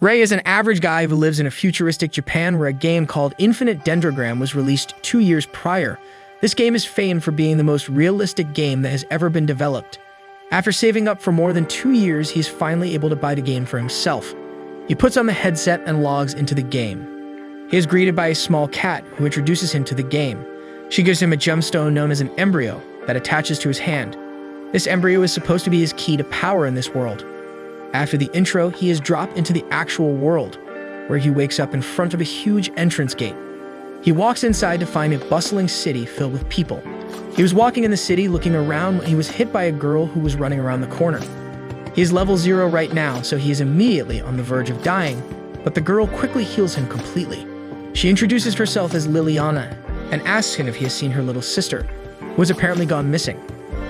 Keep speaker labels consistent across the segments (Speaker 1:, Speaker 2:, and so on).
Speaker 1: Ray is an average guy who lives in a futuristic Japan where a game called Infinite Dendrogram was released 2 years prior. This game is famed for being the most realistic game that has ever been developed. After saving up for more than 2 years, he's finally able to buy the game for himself. He puts on the headset and logs into the game. He is greeted by a small cat who introduces him to the game. She gives him a gemstone known as an embryo that attaches to his hand. This embryo is supposed to be his key to power in this world. After the intro, he is dropped into the actual world, where he wakes up in front of a huge entrance gate. He walks inside to find a bustling city filled with people. He was walking in the city looking around when he was hit by a girl who was running around the corner. He is level 0 right now, so he is immediately on the verge of dying, but the girl quickly heals him completely. She introduces herself as Liliana and asks him if he has seen her little sister, who has apparently gone missing.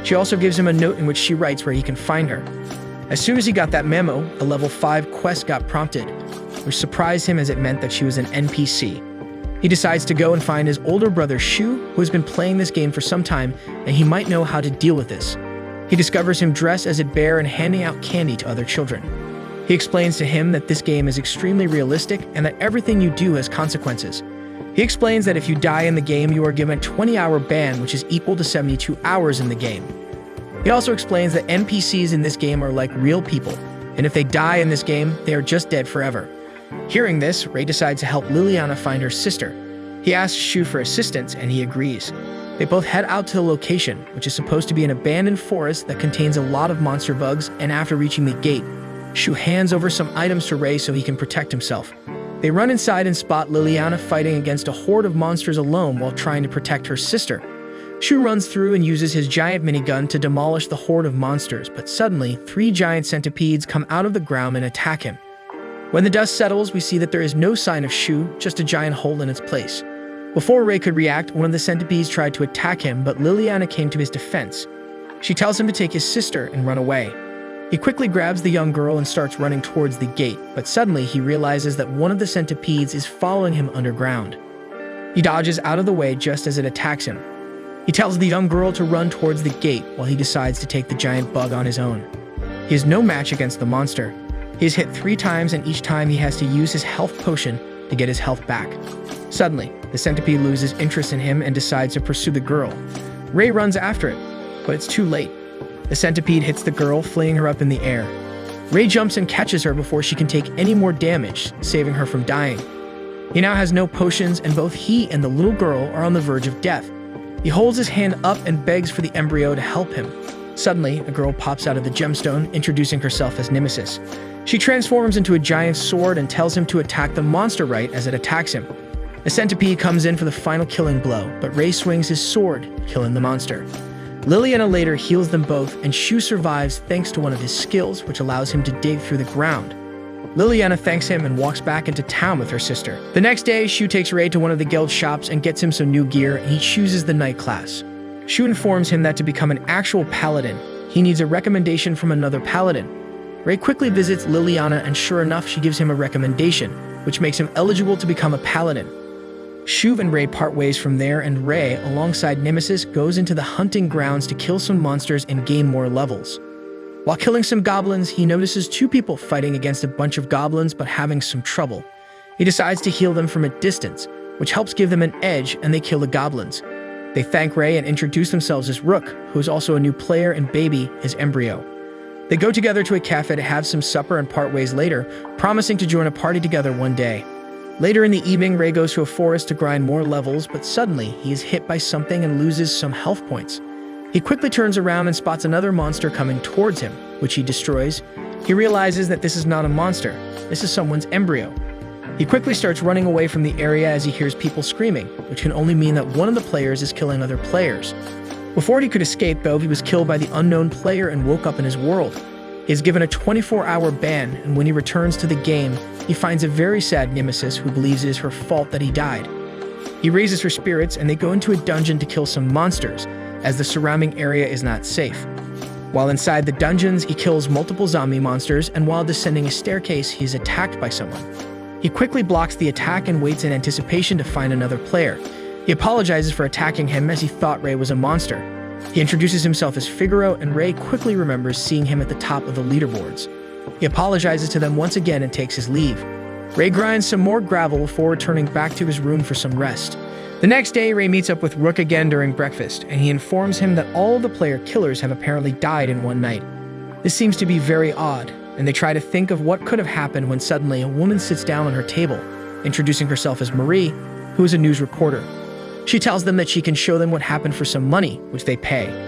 Speaker 1: She also gives him a note in which she writes where he can find her. As soon as he got that memo, a level 5 quest got prompted, which surprised him as it meant that she was an NPC. He decides to go and find his older brother Shu, who has been playing this game for some time, and he might know how to deal with this. He discovers him dressed as a bear and handing out candy to other children. He explains to him that this game is extremely realistic and that everything you do has consequences. He explains that if you die in the game, you are given a 20-hour ban, which is equal to 72 hours in the game. He also explains that NPCs in this game are like real people, and if they die in this game, they are just dead forever. Hearing this, Ray decides to help Liliana find her sister. He asks Shu for assistance, and he agrees. They both head out to the location, which is supposed to be an abandoned forest that contains a lot of monster bugs, and after reaching the gate, Shu hands over some items to Ray so he can protect himself. They run inside and spot Liliana fighting against a horde of monsters alone while trying to protect her sister. Shu runs through and uses his giant minigun to demolish the horde of monsters, but suddenly, 3 giant centipedes come out of the ground and attack him. When the dust settles, we see that there is no sign of Shu, just a giant hole in its place. Before Ray could react, one of the centipedes tried to attack him, but Liliana came to his defense. She tells him to take his sister and run away. He quickly grabs the young girl and starts running towards the gate, but suddenly he realizes that one of the centipedes is following him underground. He dodges out of the way just as it attacks him. He tells the young girl to run towards the gate while he decides to take the giant bug on his own. He is no match against the monster. He is hit 3 times, and each time he has to use his health potion to get his health back. Suddenly, the centipede loses interest in him and decides to pursue the girl. Ray runs after it, but it's too late. The centipede hits the girl, flinging her up in the air. Ray jumps and catches her before she can take any more damage, saving her from dying. He now has no potions, and both he and the little girl are on the verge of death. He holds his hand up and begs for the embryo to help him. Suddenly, a girl pops out of the gemstone, introducing herself as Nemesis. She transforms into a giant sword and tells him to attack the monster right as it attacks him. The centipede comes in for the final killing blow, but Ray swings his sword, killing the monster. Liliana later heals them both, and Shu survives thanks to one of his skills, which allows him to dig through the ground. Liliana thanks him and walks back into town with her sister. The next day, Shu takes Ray to one of the guild shops and gets him some new gear, and he chooses the knight class. Shu informs him that to become an actual paladin, he needs a recommendation from another paladin. Ray quickly visits Liliana, and sure enough, she gives him a recommendation, which makes him eligible to become a paladin. Shu and Ray part ways from there, and Ray, alongside Nemesis, goes into the hunting grounds to kill some monsters and gain more levels. While killing some goblins, he notices 2 people fighting against a bunch of goblins but having some trouble. He decides to heal them from a distance, which helps give them an edge, and they kill the goblins. They thank Ray and introduce themselves as Rook, who is also a new player, and Baby, his embryo. They go together to a cafe to have some supper and part ways later, promising to join a party together one day. Later in the evening, Ray goes to a forest to grind more levels, but suddenly he is hit by something and loses some health points. He quickly turns around and spots another monster coming towards him, which he destroys. He realizes that this is not a monster, this is someone's embryo. He quickly starts running away from the area as he hears people screaming, which can only mean that one of the players is killing other players. Before he could escape, though, he was killed by the unknown player and woke up in his world. He is given a 24-hour ban, and when he returns to the game, he finds a very sad Nemesis who believes it is her fault that he died. He raises her spirits, and they go into a dungeon to kill some monsters, as the surrounding area is not safe. While inside the dungeons, he kills multiple zombie monsters, and while descending a staircase, he is attacked by someone. He quickly blocks the attack and waits in anticipation to find another player. He apologizes for attacking him as he thought Ray was a monster. He introduces himself as Figaro, and Ray quickly remembers seeing him at the top of the leaderboards. He apologizes to them once again and takes his leave. Ray grinds some more gravel before returning back to his room for some rest. The next day, Ray meets up with Rook again during breakfast, and he informs him that all of the player killers have apparently died in one night. This seems to be very odd, and they try to think of what could have happened when suddenly a woman sits down on her table, introducing herself as Marie, who is a news reporter. She tells them that she can show them what happened for some money, which they pay.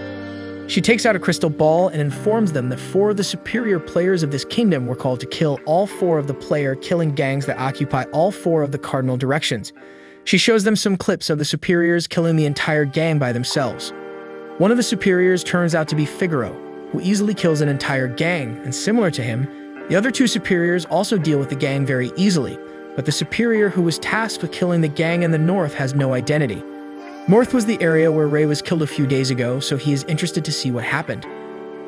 Speaker 1: She takes out a crystal ball and informs them that 4 of the superior players of this kingdom were called to kill all 4 of the player-killing gangs that occupy all 4 of the cardinal directions. She shows them some clips of the superiors killing the entire gang by themselves. One of the superiors turns out to be Figaro, who easily kills an entire gang, and similar to him, the other 2 superiors also deal with the gang very easily, but the superior who was tasked with killing the gang in the north has no identity. North was the area where Ray was killed a few days ago, so he is interested to see what happened.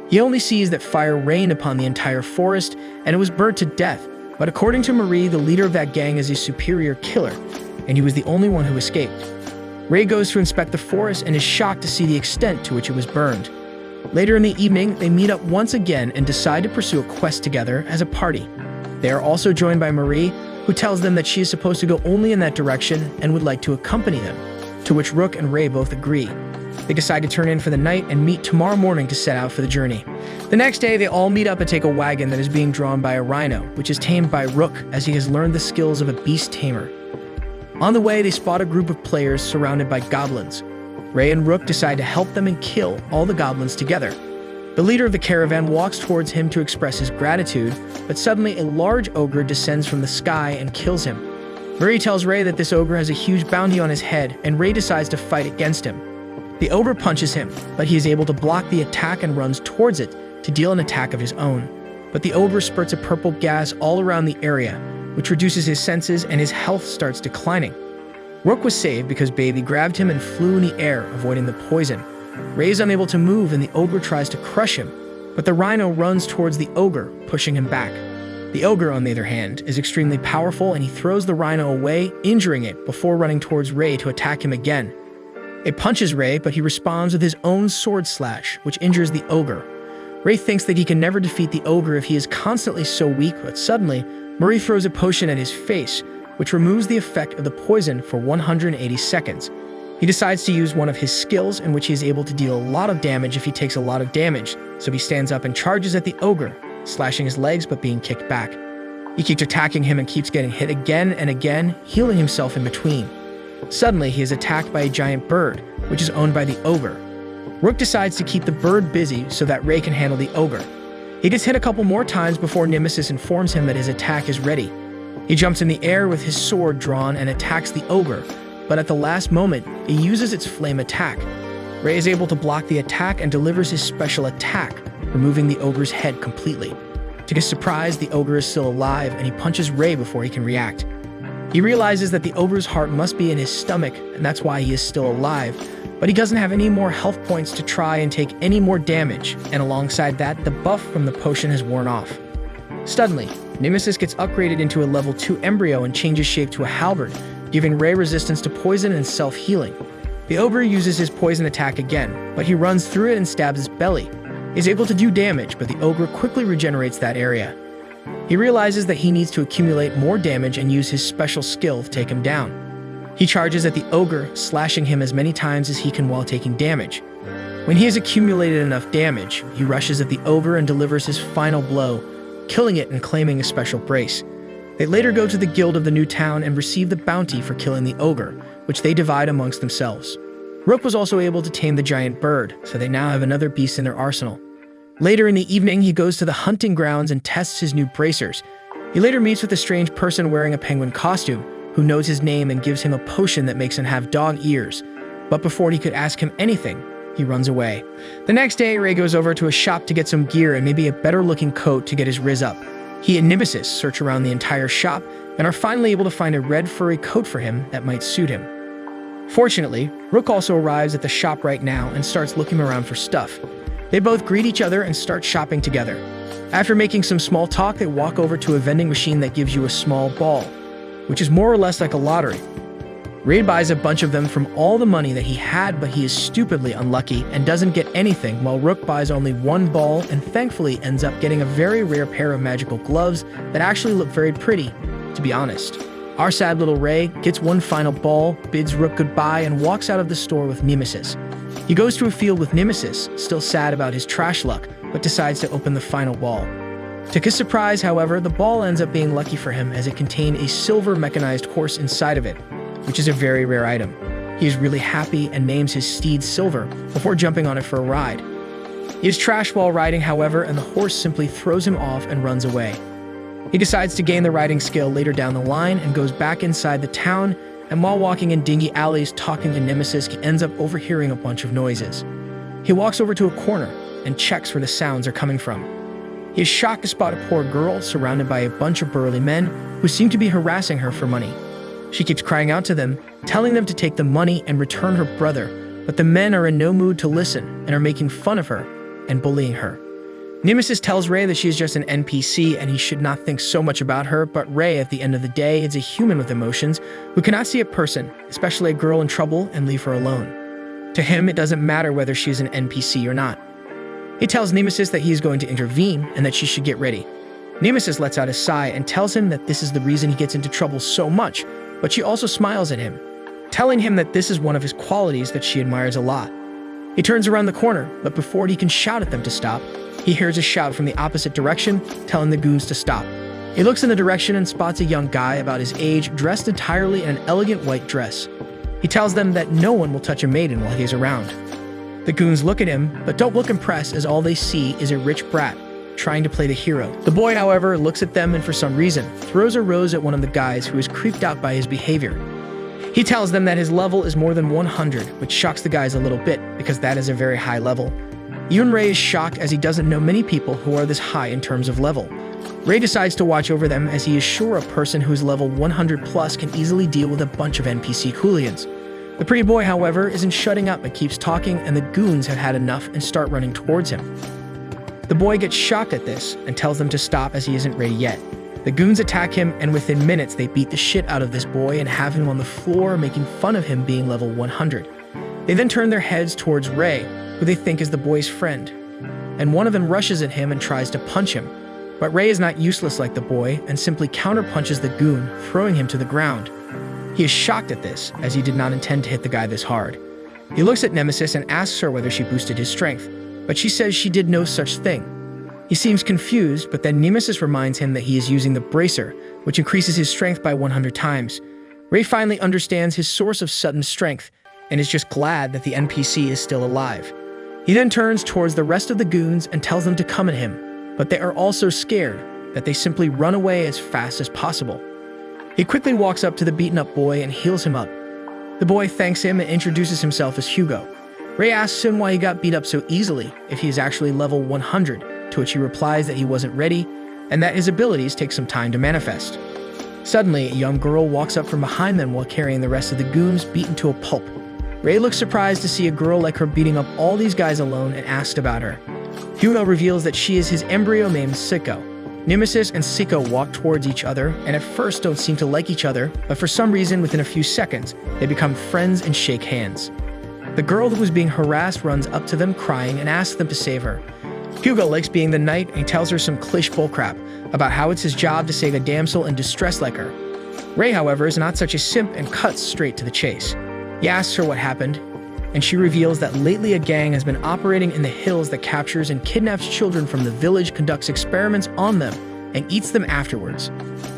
Speaker 1: He only sees that fire rained upon the entire forest and it was burnt to death, but according to Marie, the leader of that gang is a superior killer, and he was the only one who escaped. Ray goes to inspect the forest and is shocked to see the extent to which it was burned. Later in the evening, they meet up once again and decide to pursue a quest together as a party. They are also joined by Marie, who tells them that she is supposed to go only in that direction and would like to accompany them, to which Rook and Ray both agree. They decide to turn in for the night and meet tomorrow morning to set out for the journey. The next day, they all meet up and take a wagon that is being drawn by a rhino, which is tamed by Rook as he has learned the skills of a beast tamer. On the way, they spot a group of players surrounded by goblins. Ray and Rook decide to help them and kill all the goblins together. The leader of the caravan walks towards him to express his gratitude, but suddenly a large ogre descends from the sky and kills him. Marie tells Ray that this ogre has a huge bounty on his head, and Ray decides to fight against him. The ogre punches him, but he is able to block the attack and runs towards it to deal an attack of his own. But the ogre spurts a purple gas all around the area, which reduces his senses and his health starts declining. Rook was saved because Baby grabbed him and flew in the air, avoiding the poison. Ray is unable to move and the ogre tries to crush him, but the rhino runs towards the ogre, pushing him back. The ogre, on the other hand, is extremely powerful and he throws the rhino away, injuring it before running towards Ray to attack him again. It punches Ray, but he responds with his own sword slash, which injures the ogre. Ray thinks that he can never defeat the ogre if he is constantly so weak, but suddenly, Marie throws a potion at his face, which removes the effect of the poison for 180 seconds. He decides to use one of his skills in which he is able to deal a lot of damage if he takes a lot of damage, so he stands up and charges at the ogre, slashing his legs but being kicked back. He keeps attacking him and keeps getting hit again and again, healing himself in between. Suddenly, he is attacked by a giant bird, which is owned by the ogre. Rook decides to keep the bird busy so that Ray can handle the ogre. He gets hit a couple more times before Nemesis informs him that his attack is ready. He jumps in the air with his sword drawn and attacks the ogre, but at the last moment, he uses its flame attack. Ray is able to block the attack and delivers his special attack, removing the ogre's head completely. To his surprise, the ogre is still alive and he punches Ray before he can react. He realizes that the ogre's heart must be in his stomach and that's why he is still alive, but he doesn't have any more health points to try and take any more damage, and alongside that, the buff from the potion has worn off. Suddenly, Nemesis gets upgraded into a level 2 embryo and changes shape to a halberd, giving Ray resistance to poison and self-healing. The ogre uses his poison attack again, but he runs through it and stabs his belly. He's able to do damage, but the ogre quickly regenerates that area. He realizes that he needs to accumulate more damage and use his special skill to take him down. He charges at the ogre, slashing him as many times as he can while taking damage. When he has accumulated enough damage, he rushes at the ogre and delivers his final blow, killing it and claiming a special brace. They later go to the guild of the new town and receive the bounty for killing the ogre, which they divide amongst themselves. Rook was also able to tame the giant bird, so they now have another beast in their arsenal. Later in the evening, he goes to the hunting grounds and tests his new bracers. He later meets with a strange person wearing a penguin costume, who knows his name and gives him a potion that makes him have dog ears. But before he could ask him anything, he runs away. The next day, Ray goes over to a shop to get some gear and maybe a better-looking coat to get his riz up. He and Nemesis search around the entire shop and are finally able to find a red furry coat for him that might suit him. Fortunately, Rook also arrives at the shop right now and starts looking around for stuff. They both greet each other and start shopping together. After making some small talk, they walk over to a vending machine that gives you a small ball, which is more or less like a lottery. Ray buys a bunch of them from all the money that he had, but he is stupidly unlucky and doesn't get anything, while Rook buys only one ball and thankfully ends up getting a very rare pair of magical gloves that actually look very pretty, to be honest. Our sad little Ray gets one final ball, bids Rook goodbye, and walks out of the store with Nemesis. He goes to a field with Nemesis, still sad about his trash luck, but decides to open the final ball. To his surprise, however, the ball ends up being lucky for him as it contained a silver mechanized horse inside of it, which is a very rare item. He is really happy and names his steed Silver before jumping on it for a ride. He is trashed while riding, however, and the horse simply throws him off and runs away. He decides to gain the riding skill later down the line and goes back inside the town, and while walking in dingy alleys talking to Nemesis, he ends up overhearing a bunch of noises. He walks over to a corner and checks where the sounds are coming from. He is shocked to spot a poor girl surrounded by a bunch of burly men who seem to be harassing her for money. She keeps crying out to them, telling them to take the money and return her brother, but the men are in no mood to listen and are making fun of her and bullying her. Nemesis tells Ray that she is just an NPC and he should not think so much about her, but Ray, at the end of the day, is a human with emotions who cannot see a person, especially a girl in trouble, and leave her alone. To him, it doesn't matter whether she is an NPC or not. He tells Nemesis that he is going to intervene and that she should get ready. Nemesis lets out a sigh and tells him that this is the reason he gets into trouble so much, but she also smiles at him, telling him that this is one of his qualities that she admires a lot. He turns around the corner, but before he can shout at them to stop, he hears a shout from the opposite direction, telling the goons to stop. He looks in the direction and spots a young guy about his age, dressed entirely in an elegant white dress. He tells them that no one will touch a maiden while he is around. The goons look at him, but don't look impressed as all they see is a rich brat trying to play the hero. The boy, however, looks at them and for some reason throws a rose at one of the guys who is creeped out by his behavior. He tells them that his level is more than 100, which shocks the guys a little bit because that is a very high level. Even Ray is shocked as he doesn't know many people who are this high in terms of level. Ray decides to watch over them as he is sure a person who's level 100 plus can easily deal with a bunch of NPC hooligans. The pretty boy, however, isn't shutting up and keeps talking, and the goons have had enough and start running towards him. The boy gets shocked at this and tells them to stop as he isn't ready yet. The goons attack him, and within minutes they beat the shit out of this boy and have him on the floor, making fun of him being level 100. They then turn their heads towards Ray, who they think is the boy's friend, and one of them rushes at him and tries to punch him. But Ray is not useless like the boy and simply counterpunches the goon, throwing him to the ground. He is shocked at this, as he did not intend to hit the guy this hard. He looks at Nemesis and asks her whether she boosted his strength, but she says she did no such thing. He seems confused, but then Nemesis reminds him that he is using the bracer, which increases his strength by 100 times. Ray finally understands his source of sudden strength and is just glad that the NPC is still alive. He then turns towards the rest of the goons and tells them to come at him, but they are all so scared that they simply run away as fast as possible. He quickly walks up to the beaten-up boy and heals him up. The boy thanks him and introduces himself as Hugo. Ray asks him why he got beat up so easily if he is actually level 100, to which he replies that he wasn't ready and that his abilities take some time to manifest. Suddenly, a young girl walks up from behind them while carrying the rest of the goons beaten to a pulp. Ray looks surprised to see a girl like her beating up all these guys alone and asks about her. Hugo reveals that she is his embryo named Sicko. Nemesis and Sicko walk towards each other and at first don't seem to like each other, but for some reason within a few seconds, they become friends and shake hands. The girl who was being harassed runs up to them crying and asks them to save her. Hugo likes being the knight and he tells her some cliché bullcrap about how it's his job to save a damsel in distress like her. Ray, however, is not such a simp and cuts straight to the chase. He asks her what happened, and she reveals that lately a gang has been operating in the hills that captures and kidnaps children from the village, conducts experiments on them, and eats them afterwards.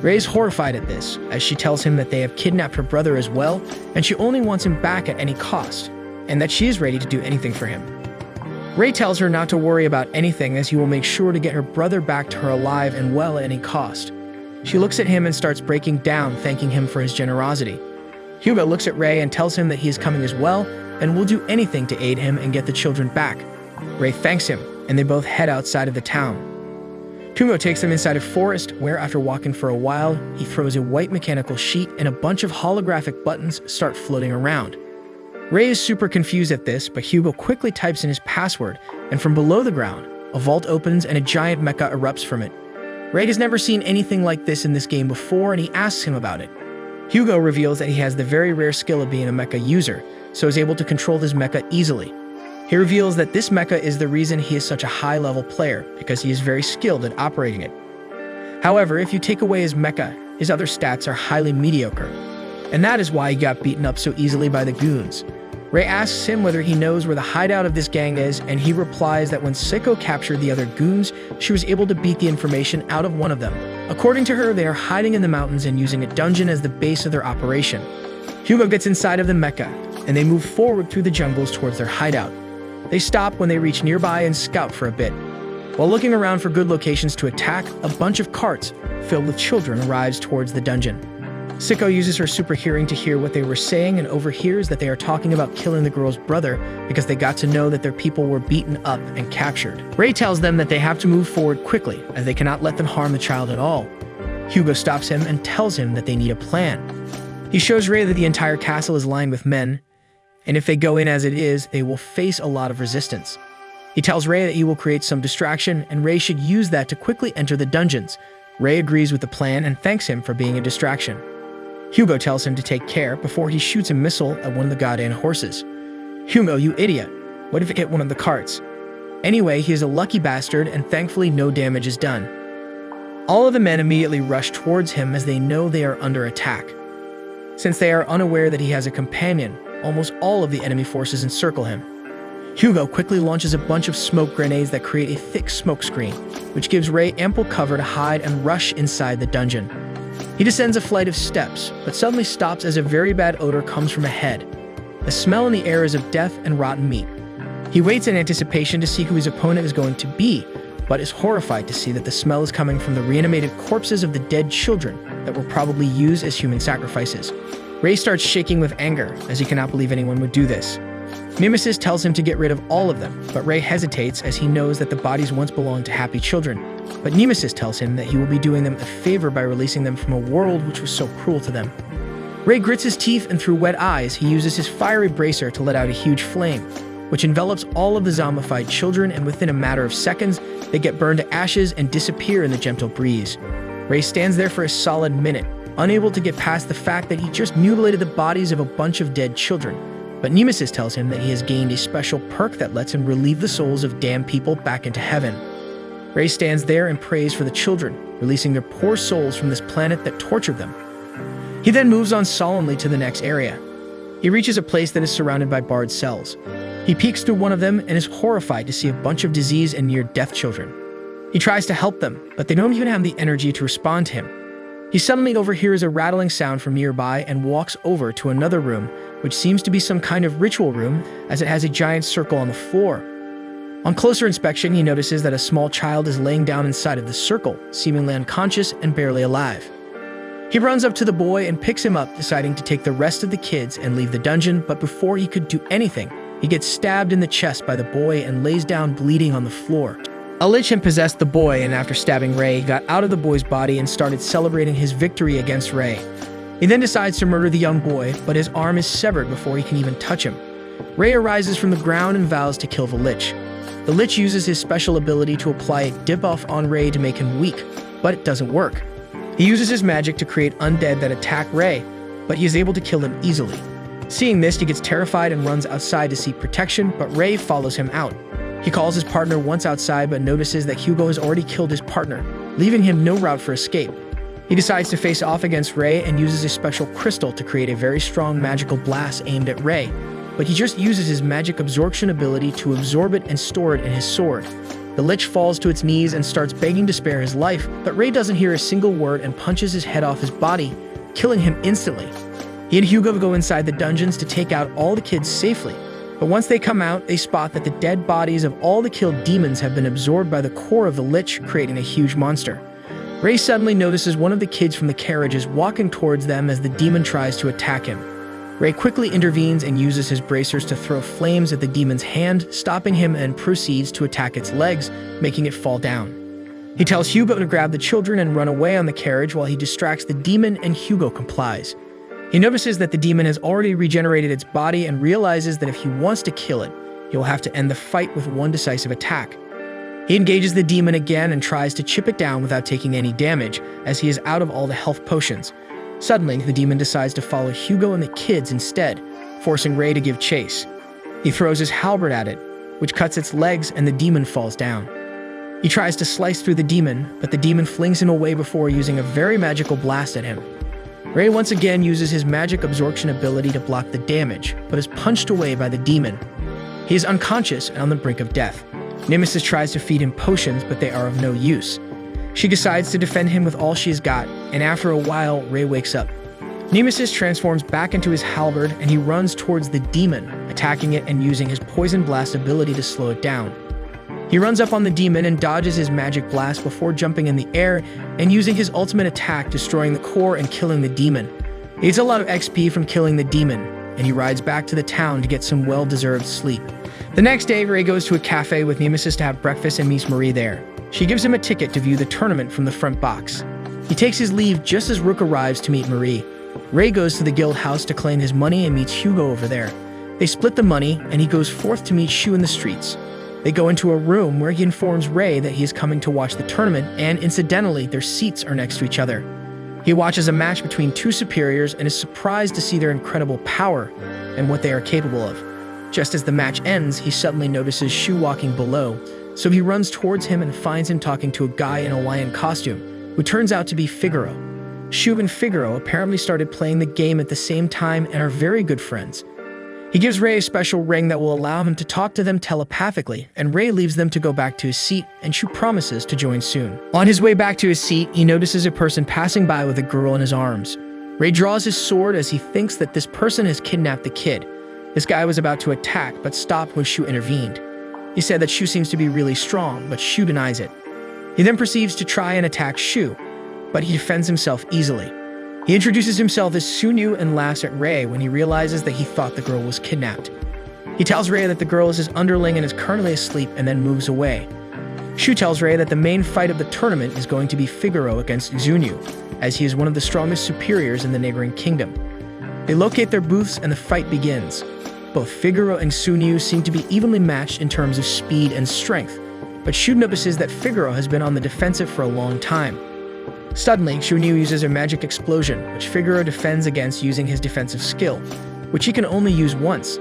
Speaker 1: Ray is horrified at this, as she tells him that they have kidnapped her brother as well, and she only wants him back at any cost, and that she is ready to do anything for him. Ray tells her not to worry about anything as he will make sure to get her brother back to her alive and well at any cost. She looks at him and starts breaking down, thanking him for his generosity. Hugo looks at Ray and tells him that he is coming as well and will do anything to aid him and get the children back. Ray thanks him, and they both head outside of the town. Hugo takes them inside a forest where, after walking for a while, he throws a white mechanical sheet and a bunch of holographic buttons start floating around. Ray is super confused at this, but Hugo quickly types in his password, and from below the ground, a vault opens and a giant mecha erupts from it. Ray has never seen anything like this in this game before, and he asks him about it. Hugo reveals that he has the very rare skill of being a mecha user, so is able to control his mecha easily. He reveals that this mecha is the reason he is such a high-level player, because he is very skilled at operating it. However, if you take away his mecha, his other stats are highly mediocre, and that is why he got beaten up so easily by the goons. Ray asks him whether he knows where the hideout of this gang is, and he replies that when Sicko captured the other goons, she was able to beat the information out of one of them. According to her, they are hiding in the mountains and using a dungeon as the base of their operation. Hugo gets inside of the mecha, and they move forward through the jungles towards their hideout. They stop when they reach nearby and scout for a bit. While looking around for good locations to attack, a bunch of carts filled with children arrives towards the dungeon. Sicko uses her super hearing to hear what they were saying and overhears that they are talking about killing the girl's brother because they got to know that their people were beaten up and captured. Ray tells them that they have to move forward quickly as they cannot let them harm the child at all. Hugo stops him and tells him that they need a plan. He shows Ray that the entire castle is lined with men, and if they go in as it is, they will face a lot of resistance. He tells Ray that he will create some distraction and Ray should use that to quickly enter the dungeons. Ray agrees with the plan and thanks him for being a distraction. Hugo tells him to take care before he shoots a missile at one of the goddamn horses. Hugo, you idiot. What if it hit one of the carts? Anyway, he is a lucky bastard and thankfully no damage is done. All of the men immediately rush towards him as they know they are under attack. Since they are unaware that he has a companion, almost all of the enemy forces encircle him. Hugo quickly launches a bunch of smoke grenades that create a thick smoke screen, which gives Ray ample cover to hide and rush inside the dungeon. He descends a flight of steps, but suddenly stops as a very bad odor comes from ahead. The smell in the air is of death and rotten meat. He waits in anticipation to see who his opponent is going to be, but is horrified to see that the smell is coming from the reanimated corpses of the dead children that were probably used as human sacrifices. Ray starts shaking with anger, as he cannot believe anyone would do this. Nemesis tells him to get rid of all of them, but Ray hesitates as he knows that the bodies once belonged to happy children. But Nemesis tells him that he will be doing them a favor by releasing them from a world which was so cruel to them. Ray grits his teeth and through wet eyes, he uses his fiery bracer to let out a huge flame, which envelops all of the zombified children, and within a matter of seconds, they get burned to ashes and disappear in the gentle breeze. Ray stands there for a solid minute, unable to get past the fact that he just mutilated the bodies of a bunch of dead children. But Nemesis tells him that he has gained a special perk that lets him relieve the souls of damned people back into heaven. Ray stands there and prays for the children, releasing their poor souls from this planet that tortured them. He then moves on solemnly to the next area. He reaches a place that is surrounded by barred cells. He peeks through one of them and is horrified to see a bunch of diseased and near-death children. He tries to help them, but they don't even have the energy to respond to him. He suddenly overhears a rattling sound from nearby and walks over to another room, which seems to be some kind of ritual room, as it has a giant circle on the floor. On closer inspection, he notices that a small child is laying down inside of the circle, seemingly unconscious and barely alive. He runs up to the boy and picks him up, deciding to take the rest of the kids and leave the dungeon, but before he could do anything, he gets stabbed in the chest by the boy and lays down bleeding on the floor. A lich had possessed the boy, and after stabbing Ray, got out of the boy's body and started celebrating his victory against Ray. He then decides to murder the young boy, but his arm is severed before he can even touch him. Ray arises from the ground and vows to kill the lich. The lich uses his special ability to apply a debuff on Ray to make him weak, but it doesn't work. He uses his magic to create undead that attack Ray, but he is able to kill them easily. Seeing this, he gets terrified and runs outside to seek protection, but Ray follows him out. He calls his partner once outside, but notices that Hugo has already killed his partner, leaving him no route for escape. He decides to face off against Ray and uses a special crystal to create a very strong magical blast aimed at Ray, but he just uses his magic absorption ability to absorb it and store it in his sword. The lich falls to its knees and starts begging to spare his life, but Ray doesn't hear a single word and punches his head off his body, killing him instantly. He and Hugo go inside the dungeons to take out all the kids safely, but once they come out, they spot that the dead bodies of all the killed demons have been absorbed by the core of the lich, creating a huge monster. Ray suddenly notices one of the kids from the carriages walking towards them as the demon tries to attack him. Ray quickly intervenes and uses his bracers to throw flames at the demon's hand, stopping him, and proceeds to attack its legs, making it fall down. He tells Hugo to grab the children and run away on the carriage while he distracts the demon, and Hugo complies. He notices that the demon has already regenerated its body and realizes that if he wants to kill it, he will have to end the fight with one decisive attack. He engages the demon again and tries to chip it down without taking any damage, as he is out of all the health potions. Suddenly, the demon decides to follow Hugo and the kids instead, forcing Ray to give chase. He throws his halberd at it, which cuts its legs, and the demon falls down. He tries to slice through the demon, but the demon flings him away before using a very magical blast at him. Ray once again uses his magic absorption ability to block the damage, but is punched away by the demon. He is unconscious and on the brink of death. Nemesis tries to feed him potions, but they are of no use. She decides to defend him with all she's got, and after a while, Ray wakes up. Nemesis transforms back into his halberd, and he runs towards the demon, attacking it and using his poison blast ability to slow it down. He runs up on the demon and dodges his magic blast before jumping in the air and using his ultimate attack, destroying the core and killing the demon. He gets a lot of XP from killing the demon, and he rides back to the town to get some well-deserved sleep. The next day, Ray goes to a cafe with Nemesis to have breakfast and meets Marie there. She gives him a ticket to view the tournament from the front box. He takes his leave just as Rook arrives to meet Marie. Ray goes to the guild house to claim his money and meets Hugo over there. They split the money, and he goes forth to meet Shu in the streets. They go into a room where he informs Ray that he is coming to watch the tournament, and incidentally, their seats are next to each other. He watches a match between two superiors and is surprised to see their incredible power and what they are capable of. Just as the match ends, he suddenly notices Shu walking below, so he runs towards him and finds him talking to a guy in a lion costume, who turns out to be Figaro. Shu and Figaro apparently started playing the game at the same time and are very good friends. He gives Ray a special ring that will allow him to talk to them telepathically, and Ray leaves them to go back to his seat, and Shu promises to join soon. On his way back to his seat, he notices a person passing by with a girl in his arms. Ray draws his sword as he thinks that this person has kidnapped the kid. This guy was about to attack, but stopped when Shu intervened. He said that Shu seems to be really strong, but Shu denies it. He then proceeds to try and attack Shu, but he defends himself easily. He introduces himself as Sunyu and laughs at Ray when he realizes that he thought the girl was kidnapped. He tells Ray that the girl is his underling and is currently asleep, and then moves away. Shu tells Ray that the main fight of the tournament is going to be Figaro against Zunyu, as he is one of the strongest superiors in the neighboring kingdom. They locate their booths and the fight begins. Both Figaro and Sunyu seem to be evenly matched in terms of speed and strength, but Shu notices that Figaro has been on the defensive for a long time. Suddenly, Sunyu uses a magic explosion, which Figaro defends against using his defensive skill, which he can only use once.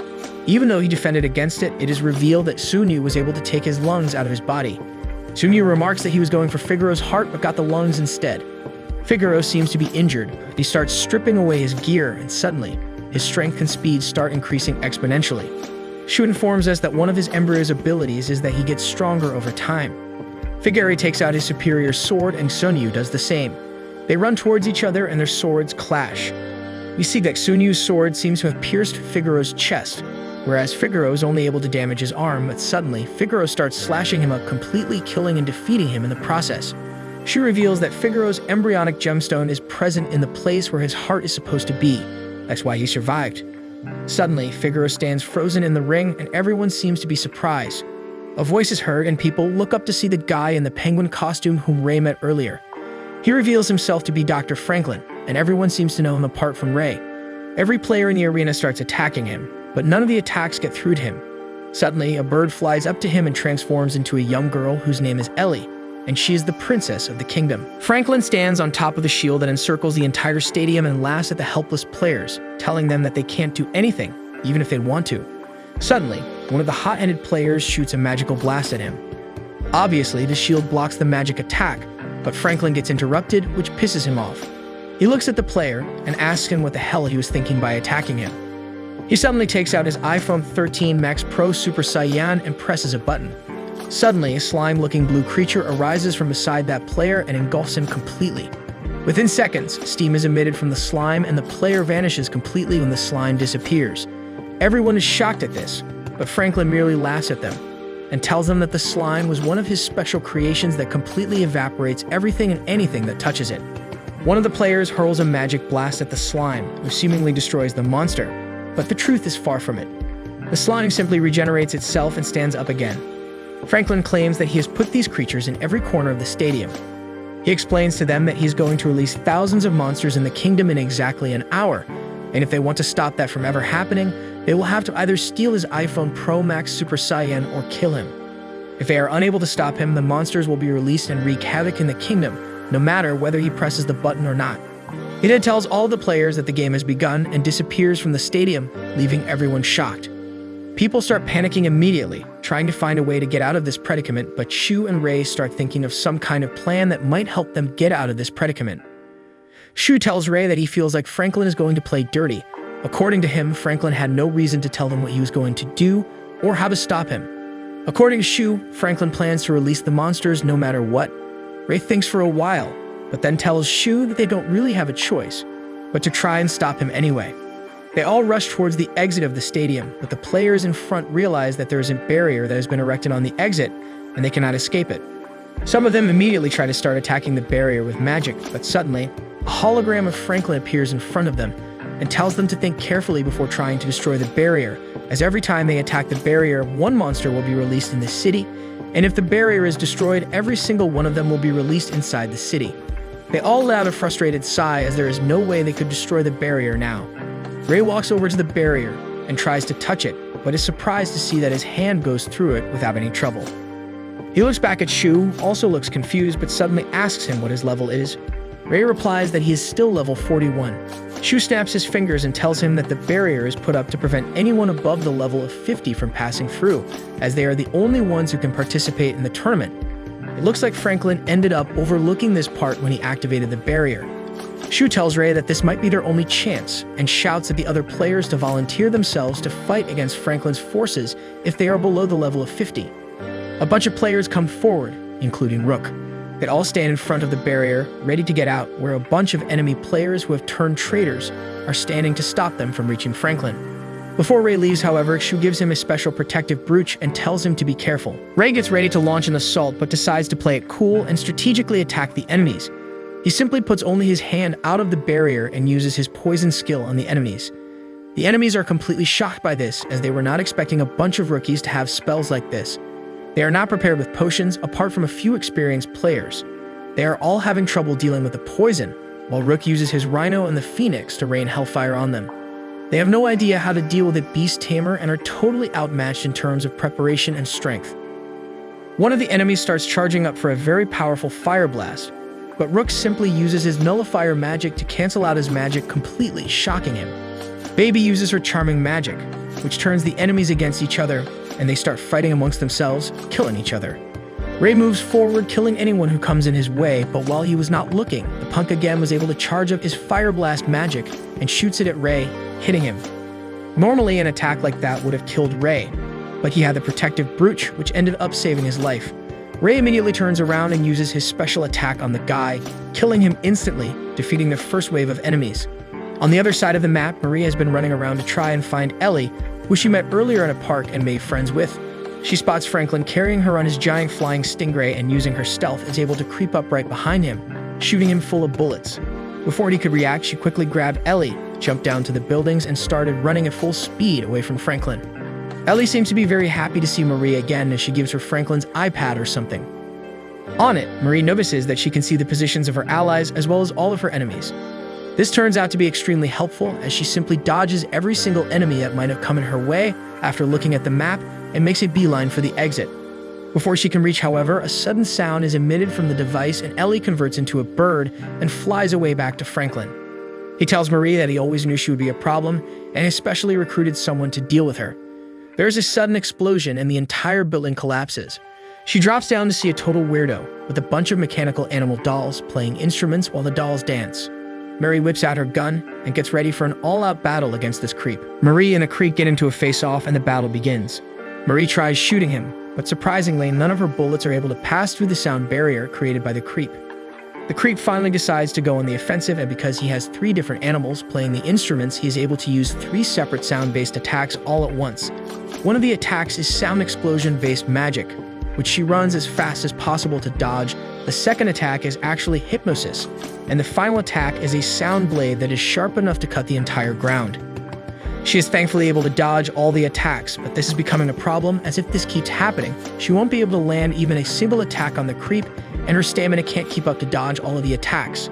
Speaker 1: Even though he defended against it, it is revealed that Sunyu was able to take his lungs out of his body. Sunyu remarks that he was going for Figaro's heart but got the lungs instead. Figaro seems to be injured. He starts stripping away his gear, and suddenly, his strength and speed start increasing exponentially. Shu informs us that one of his embryo's abilities is that he gets stronger over time. Figaro takes out his superior sword, and Sunyu does the same. They run towards each other, and their swords clash. We see that Sunyu's sword seems to have pierced Figaro's chest, whereas Figaro is only able to damage his arm, but suddenly, Figaro starts slashing him up, completely killing and defeating him in the process. Shu reveals that Figaro's embryonic gemstone is present in the place where his heart is supposed to be. That's why he survived. Suddenly, Figaro stands frozen in the ring, and everyone seems to be surprised. A voice is heard, and people look up to see the guy in the penguin costume whom Ray met earlier. He reveals himself to be Dr. Franklin, and everyone seems to know him apart from Ray. Every player in the arena starts attacking him, but none of the attacks get through to him. Suddenly, a bird flies up to him and transforms into a young girl whose name is Ellie, and she is the princess of the kingdom. Franklin stands on top of the shield that encircles the entire stadium and laughs at the helpless players, telling them that they can't do anything, even if they want to. Suddenly, one of the hot-headed players shoots a magical blast at him. Obviously, the shield blocks the magic attack, but Franklin gets interrupted, which pisses him off. He looks at the player and asks him what the hell he was thinking by attacking him. He suddenly takes out his iPhone 13 Max Pro Super Saiyan and presses a button. Suddenly, a slime-looking blue creature arises from beside that player and engulfs him completely. Within seconds, steam is emitted from the slime and the player vanishes completely when the slime disappears. Everyone is shocked at this, but Franklin merely laughs at them and tells them that the slime was one of his special creations that completely evaporates everything and anything that touches it. One of the players hurls a magic blast at the slime, which seemingly destroys the monster, but the truth is far from it. The slime simply regenerates itself and stands up again. Franklin claims that he has put these creatures in every corner of the stadium. He explains to them that he's going to release thousands of monsters in the kingdom in exactly an hour, and if they want to stop that from ever happening, they will have to either steal his iPhone Pro Max Super Saiyan or kill him. If they are unable to stop him, the monsters will be released and wreak havoc in the kingdom, no matter whether he presses the button or not. He then tells all the players that the game has begun and disappears from the stadium, leaving everyone shocked. People start panicking immediately, trying to find a way to get out of this predicament, but Shu and Ray start thinking of some kind of plan that might help them get out of this predicament. Shu tells Ray that he feels like Franklin is going to play dirty. According to him, Franklin had no reason to tell them what he was going to do or how to stop him. According to Shu, Franklin plans to release the monsters no matter what. Ray thinks for a while, but then tells Shu that they don't really have a choice, but to try and stop him anyway. They all rush towards the exit of the stadium, but the players in front realize that there is a barrier that has been erected on the exit, and they cannot escape it. Some of them immediately try to start attacking the barrier with magic, but suddenly, a hologram of Franklin appears in front of them and tells them to think carefully before trying to destroy the barrier, as every time they attack the barrier, one monster will be released in the city, and if the barrier is destroyed, every single one of them will be released inside the city. They all let out a frustrated sigh as there is no way they could destroy the barrier now. Ray walks over to the barrier and tries to touch it, but is surprised to see that his hand goes through it without any trouble. He looks back at Shu, also looks confused, but suddenly asks him what his level is. Ray replies that he is still level 41. Shu snaps his fingers and tells him that the barrier is put up to prevent anyone above the level of 50 from passing through, as they are the only ones who can participate in the tournament. It looks like Franklin ended up overlooking this part when he activated the barrier. Shu tells Ray that this might be their only chance, and shouts at the other players to volunteer themselves to fight against Franklin's forces if they are below the level of 50. A bunch of players come forward, including Rook. They all stand in front of the barrier, ready to get out, where a bunch of enemy players who have turned traitors are standing to stop them from reaching Franklin. Before Ray leaves, however, Shu gives him a special protective brooch and tells him to be careful. Ray gets ready to launch an assault, but decides to play it cool and strategically attack the enemies. He simply puts only his hand out of the barrier and uses his poison skill on the enemies. The enemies are completely shocked by this, as they were not expecting a bunch of rookies to have spells like this. They are not prepared with potions, apart from a few experienced players. They are all having trouble dealing with the poison, while Rook uses his Rhino and the Phoenix to rain hellfire on them. They have no idea how to deal with a beast tamer and are totally outmatched in terms of preparation and strength. One of the enemies starts charging up for a very powerful fire blast, but Rook simply uses his nullifier magic to cancel out his magic completely, shocking him. Baby uses her charming magic, which turns the enemies against each other, and they start fighting amongst themselves, killing each other. Ray moves forward, killing anyone who comes in his way, but while he was not looking, the punk again was able to charge up his fire blast magic and shoots it at Ray, hitting him. Normally, an attack like that would have killed Ray, but he had the protective brooch, which ended up saving his life. Ray immediately turns around and uses his special attack on the guy, killing him instantly, defeating the first wave of enemies. On the other side of the map, Marie has been running around to try and find Ellie, who she met earlier in a park and made friends with. She spots Franklin carrying her on his giant flying stingray and using her stealth is able to creep up right behind him, shooting him full of bullets. Before he could react, she quickly grabbed Ellie, jumped down to the buildings, and started running at full speed away from Franklin. Ellie seems to be very happy to see Marie again as she gives her Franklin's iPad or something. On it, Marie notices that she can see the positions of her allies as well as all of her enemies. This turns out to be extremely helpful as she simply dodges every single enemy that might have come in her way after looking at the map and makes a beeline for the exit. Before she can reach, however, a sudden sound is emitted from the device and Ellie converts into a bird and flies away back to Franklin. He tells Marie that he always knew she would be a problem and especially recruited someone to deal with her. There is a sudden explosion and the entire building collapses. She drops down to see a total weirdo with a bunch of mechanical animal dolls playing instruments while the dolls dance. Marie whips out her gun and gets ready for an all-out battle against this creep. Marie and the creep get into a face-off and the battle begins. Marie tries shooting him, but surprisingly, none of her bullets are able to pass through the sound barrier created by the creep. The creep finally decides to go on the offensive, and because he has 3 different animals playing the instruments, he is able to use 3 separate sound-based attacks all at once. One of the attacks is sound explosion-based magic, which she runs as fast as possible to dodge. The second attack is actually hypnosis, and the final attack is a sound blade that is sharp enough to cut the entire ground. She is thankfully able to dodge all the attacks, but this is becoming a problem as if this keeps happening, she won't be able to land even a single attack on the creep, and her stamina can't keep up to dodge all of the attacks.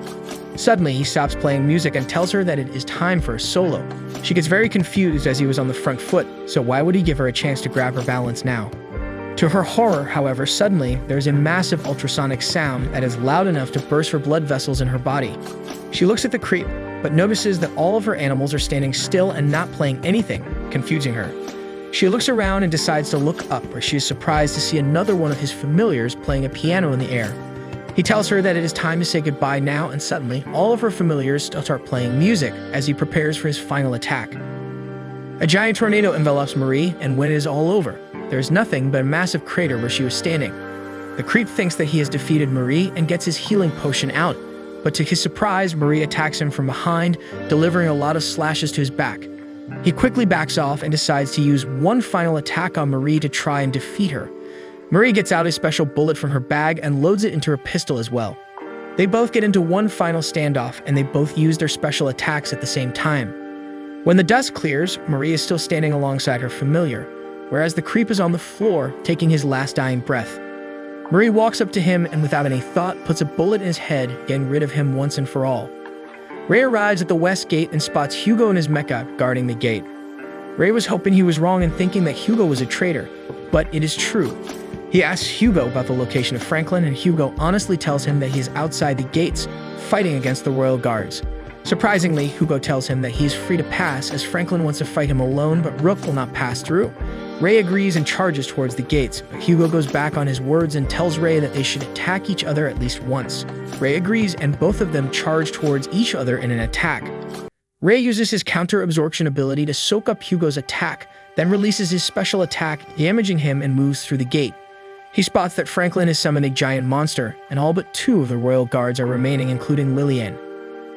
Speaker 1: Suddenly, he stops playing music and tells her that it is time for a solo. She gets very confused as he was on the front foot, so why would he give her a chance to grab her balance now? To her horror, however, suddenly, there's a massive ultrasonic sound that is loud enough to burst her blood vessels in her body. She looks at the creep, but notices that all of her animals are standing still and not playing anything, confusing her. She looks around and decides to look up, where she is surprised to see another one of his familiars playing a piano in the air. He tells her that it is time to say goodbye now, and suddenly, all of her familiars start playing music as he prepares for his final attack. A giant tornado envelops Marie, and when it is all over, there is nothing but a massive crater where she was standing. The creep thinks that he has defeated Marie and gets his healing potion out, but to his surprise, Marie attacks him from behind, delivering a lot of slashes to his back. He quickly backs off and decides to use one final attack on Marie to try and defeat her. Marie gets out a special bullet from her bag and loads it into her pistol as well. They both get into one final standoff, and they both use their special attacks at the same time. When the dust clears, Marie is still standing alongside her familiar, whereas the creep is on the floor, taking his last dying breath. Marie walks up to him and without any thought puts a bullet in his head, getting rid of him once and for all. Ray arrives at the west gate and spots Hugo and his mecha guarding the gate. Ray was hoping he was wrong in thinking that Hugo was a traitor, but it is true. He asks Hugo about the location of Franklin, and Hugo honestly tells him that he is outside the gates, fighting against the royal guards. Surprisingly, Hugo tells him that he is free to pass, as Franklin wants to fight him alone, but Rook will not pass through. Ray agrees and charges towards the gates, but Hugo goes back on his words and tells Ray that they should attack each other at least once. Ray agrees, and both of them charge towards each other in an attack. Ray uses his counter-absorption ability to soak up Hugo's attack, then releases his special attack, damaging him, and moves through the gate. He spots that Franklin has summoned a giant monster, and all but 2 of the royal guards are remaining, including Lillian.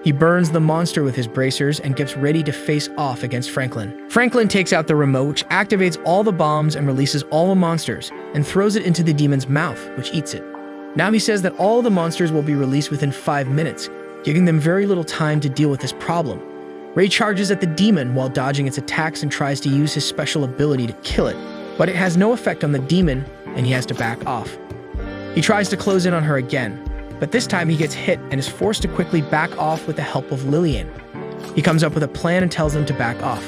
Speaker 1: He burns the monster with his bracers and gets ready to face off against Franklin. Franklin takes out the remote, which activates all the bombs and releases all the monsters, and throws it into the demon's mouth, which eats it. Now he says that all the monsters will be released within 5 minutes, giving them very little time to deal with this problem. Ray charges at the demon while dodging its attacks and tries to use his special ability to kill it, but it has no effect on the demon, and he has to back off. He tries to close in on her again, but this time he gets hit and is forced to quickly back off with the help of Lillian. He comes up with a plan and tells them to back off.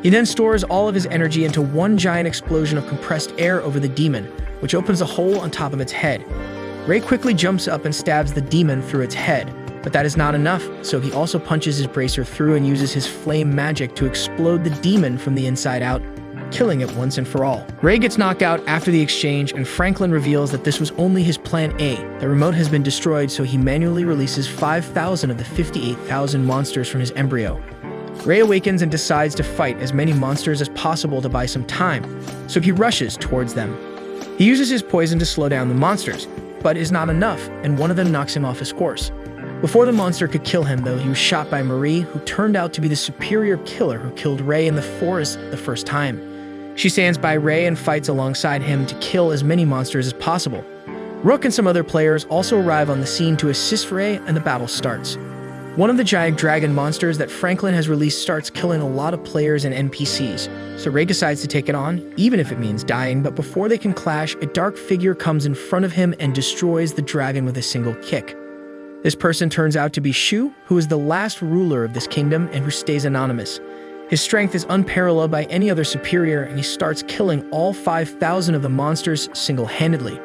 Speaker 1: He then stores all of his energy into one giant explosion of compressed air over the demon, which opens a hole on top of its head. Ray quickly jumps up and stabs the demon through its head, but that is not enough, so he also punches his bracer through and uses his flame magic to explode the demon from the inside out, killing it once and for all. Ray gets knocked out after the exchange, and Franklin reveals that this was only his plan A. The remote has been destroyed, so he manually releases 5,000 of the 58,000 monsters from his embryo. Ray awakens and decides to fight as many monsters as possible to buy some time, so he rushes towards them. He uses his poison to slow down the monsters, but is not enough, and one of them knocks him off his course. Before the monster could kill him, though, he was shot by Marie, who turned out to be the superior killer who killed Ray in the forest the first time. She stands by Ray and fights alongside him to kill as many monsters as possible. Rook and some other players also arrive on the scene to assist Ray, and the battle starts. One of the giant dragon monsters that Franklin has released starts killing a lot of players and NPCs, so Ray decides to take it on, even if it means dying, but before they can clash, a dark figure comes in front of him and destroys the dragon with a single kick. This person turns out to be Shu, who is the last ruler of this kingdom and who stays anonymous. His strength is unparalleled by any other superior, and he starts killing all 5,000 of the monsters single-handedly.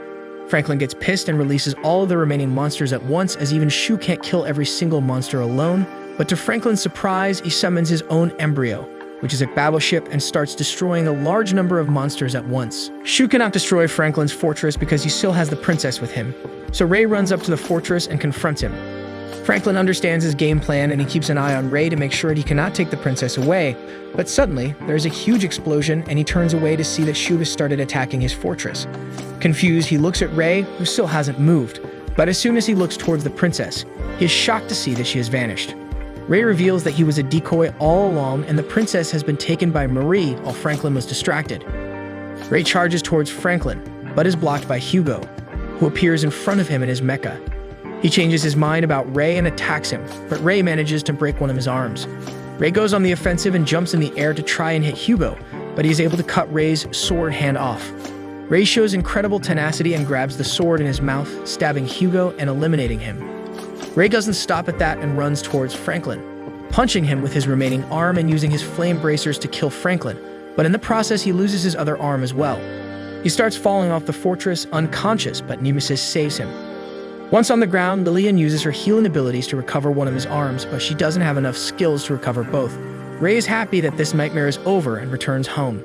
Speaker 1: Franklin gets pissed and releases all of the remaining monsters at once, as even Shu can't kill every single monster alone, but to Franklin's surprise, he summons his own embryo, which is a battleship, and starts destroying a large number of monsters at once. Shu cannot destroy Franklin's fortress because he still has the princess with him, so Ray runs up to the fortress and confronts him. Franklin understands his game plan, and he keeps an eye on Ray to make sure that he cannot take the princess away, but suddenly, there's a huge explosion, and he turns away to see that Shu has started attacking his fortress. Confused, he looks at Ray, who still hasn't moved, but as soon as he looks towards the princess, he is shocked to see that she has vanished. Ray reveals that he was a decoy all along, and the princess has been taken by Marie while Franklin was distracted. Ray charges towards Franklin, but is blocked by Hugo, who appears in front of him in his mecha. He changes his mind about Ray and attacks him, but Ray manages to break one of his arms. Ray goes on the offensive and jumps in the air to try and hit Hugo, but he is able to cut Ray's sword hand off. Ray shows incredible tenacity and grabs the sword in his mouth, stabbing Hugo and eliminating him. Ray doesn't stop at that and runs towards Franklin, punching him with his remaining arm and using his flame bracers to kill Franklin, but in the process he loses his other arm as well. He starts falling off the fortress unconscious, but Nemesis saves him. Once on the ground, Lillian uses her healing abilities to recover one of his arms, but she doesn't have enough skills to recover both. Ray is happy that this nightmare is over and returns home.